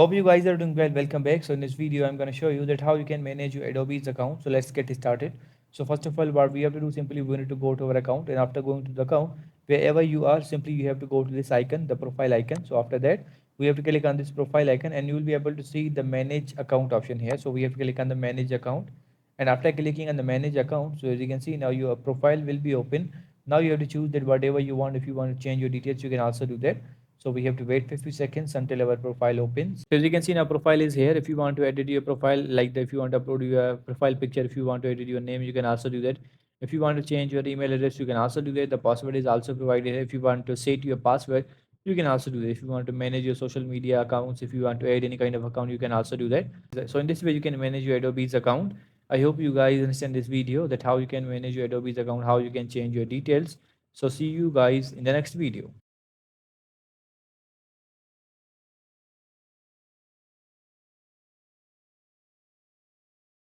Hope you guys are doing well. Welcome back. So in this video, I'm going to show you that how you can manage your Adobe's account. So let's get started. So first of all, what we have to do simply we need to go to our account, and after going to the account, wherever you are, simply you have to go to this icon, the profile icon. So after that, we have to click on this profile icon, and you will be able to see the manage account option here. So we have to click on the manage account, and after clicking on the manage account, so as you can see now your profile will be open. Now you have to choose that whatever you want. If you want to change your details, you can also do that. So we have to wait for a few seconds until our profile opens. So as you can see now profile is here. If you want to edit your profile like that, if you want to upload your profile picture, if you want to edit your name, you can also do that. If you want to change your email address, you can also do that. The password is also provided here. If you want to set your password, you can also do that. If you want to manage your social media accounts, if you want to add any kind of account, you can also do that. So in this way you can manage your Adobe's account. I hope you guys understand this video, that how you can manage your Adobe's account, how you can change your details. So see you guys in the next video.